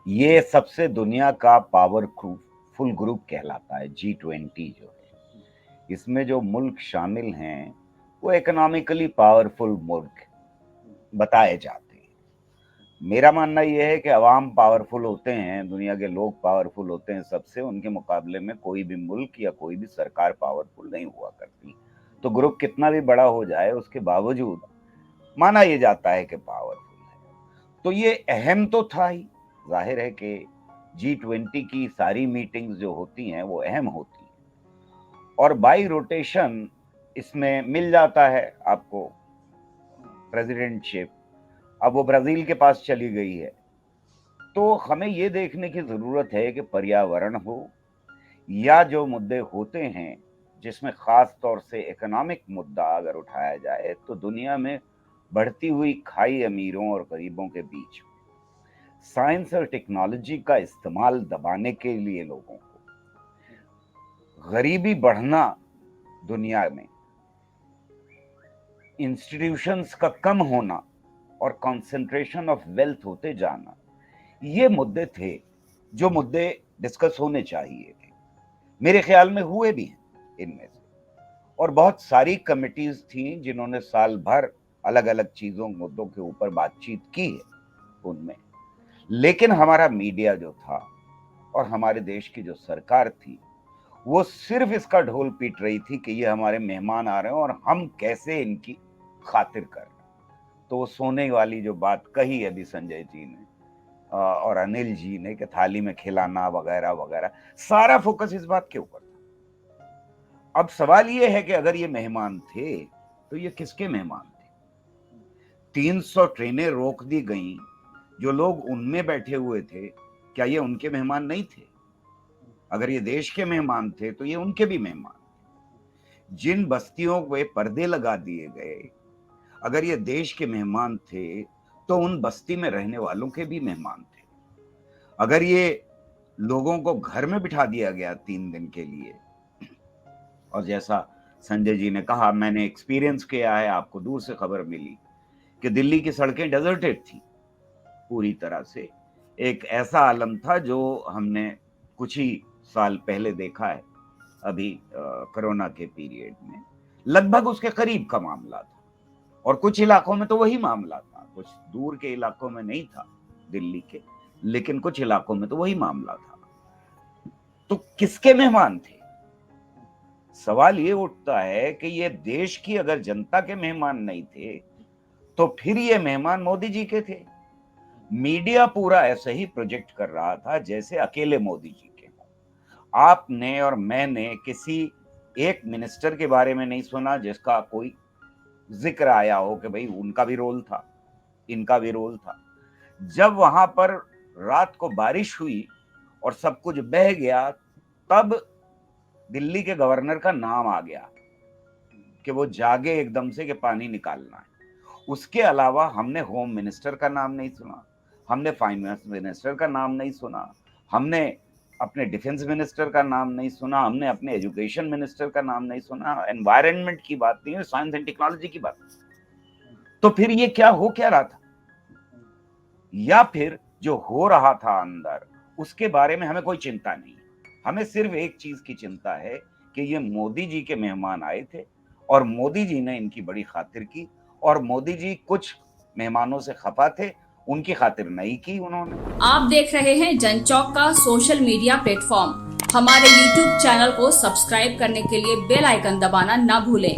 ये सबसे दुनिया का पावरफुल ग्रुप कहलाता है G20 जो है। इसमें जो मुल्क शामिल हैं वो इकोनॉमिकली पावरफुल मुल्क बताए जाते हैं। मेरा मानना ये है कि अवाम पावरफुल होते हैं, दुनिया के लोग पावरफुल होते हैं सबसे, उनके मुकाबले में कोई भी मुल्क या कोई भी सरकार पावरफुल नहीं हुआ करती। तो ग्रुप कितना भी बड़ा हो जाए उसके बावजूद माना ये जाता है कि पावरफुल है। तो ये अहम तो था ही, जाहिर है कि G20 की सारी मीटिंग्स जो होती हैं वो अहम होती हैं और बाई रोटेशन इसमें मिल जाता है आपको प्रेसिडेंटशिप। अब वो ब्राजील के पास चली गई है, तो हमें ये देखने की जरूरत है कि पर्यावरण हो या जो मुद्दे होते हैं जिसमें खास तौर से इकोनॉमिक मुद्दा अगर उठाया जाए तो दुनिया में बढ़ती हुई खाई अमीरों और गरीबों के बीच साइंस और टेक्नोलॉजी का इस्तेमाल दबाने के लिए लोगों को गरीबी बढ़ना, दुनिया में इंस्टीट्यूशंस का कम होना और कंसंट्रेशन ऑफ वेल्थ होते जाना, ये मुद्दे थे जो मुद्दे डिस्कस होने चाहिए थे। मेरे ख्याल में हुए भी हैं इनमें से, और बहुत सारी कमिटीज थी जिन्होंने साल भर अलग अलग चीजों मुद्दों के ऊपर बातचीत की है उनमें। लेकिन हमारा मीडिया जो था और हमारे देश की जो सरकार थी वो सिर्फ इसका ढोल पीट रही थी कि ये हमारे मेहमान आ रहे हैं और हम कैसे इनकी खातिर कर। तो वो सोने वाली जो बात कही अभी संजय जी ने और अनिल जी ने कि थाली में खिलाना वगैरह वगैरह, सारा फोकस इस बात के ऊपर था। अब सवाल ये है कि अगर ये मेहमान थे तो ये किसके मेहमान थे? 300 ट्रेनें रोक दी गईं, जो लोग उनमें बैठे हुए थे क्या ये उनके मेहमान नहीं थे? अगर ये देश के मेहमान थे तो ये उनके भी मेहमान थे। जिन बस्तियों पे पर्दे लगा दिए गए, अगर ये देश के मेहमान थे तो उन बस्ती में रहने वालों के भी मेहमान थे। अगर ये लोगों को घर में बिठा दिया गया 3 दिन के लिए, और जैसा संजय जी ने कहा, मैंने एक्सपीरियंस किया है, आपको दूर से खबर मिली कि दिल्ली की सड़कें डेजर्टेड थी पूरी तरह से। एक ऐसा आलम था जो हमने कुछ ही साल पहले देखा है, अभी कोरोना के पीरियड में लगभग उसके करीब का मामला था। और कुछ इलाकों में तो वही मामला था, कुछ दूर के इलाकों में नहीं था दिल्ली के, लेकिन कुछ इलाकों में तो वही मामला था। तो किसके मेहमान थे? सवाल ये उठता है कि ये देश की अगर जनता के मेहमान नहीं थे तो फिर ये मेहमान मोदी जी के थे। मीडिया पूरा ऐसे ही प्रोजेक्ट कर रहा था जैसे अकेले मोदी जी के हों। आपने और मैंने किसी एक मिनिस्टर के बारे में नहीं सुना जिसका कोई जिक्र आया हो कि भाई उनका भी रोल था, इनका भी रोल था। जब वहां पर रात को बारिश हुई और सब कुछ बह गया, तब दिल्ली के गवर्नर का नाम आ गया कि वो जागे एकदम से कि पानी निकालना है। उसके अलावा हमने होम मिनिस्टर का नाम नहीं सुना, हमने फाइनेंस मिनिस्टर का नाम नहीं सुना, हमने अपने डिफेंस मिनिस्टर का नाम नहीं सुना, हमने अपने एजुकेशन मिनिस्टर का नाम नहीं सुना, एनवायरनमेंट की बात नहीं है, साइंस एंड टेक्नोलॉजी की बात। तो फिर ये क्या हो क्या रहा था? या फिर जो हो रहा था अंदर उसके बारे में हमें कोई चिंता नहीं। हमें सिर्फ एक चीज की चिंता है कि ये मोदी जी के मेहमान आए थे और मोदी जी ने इनकी बड़ी खातिर की, और मोदी जी कुछ मेहमानों से खफा थे, उनकी खातिर नहीं की उन्होंने। आप देख रहे हैं जनचौक का सोशल मीडिया प्लेटफॉर्म। हमारे YouTube चैनल को सब्सक्राइब करने के लिए बेल आइकन दबाना ना भूलें।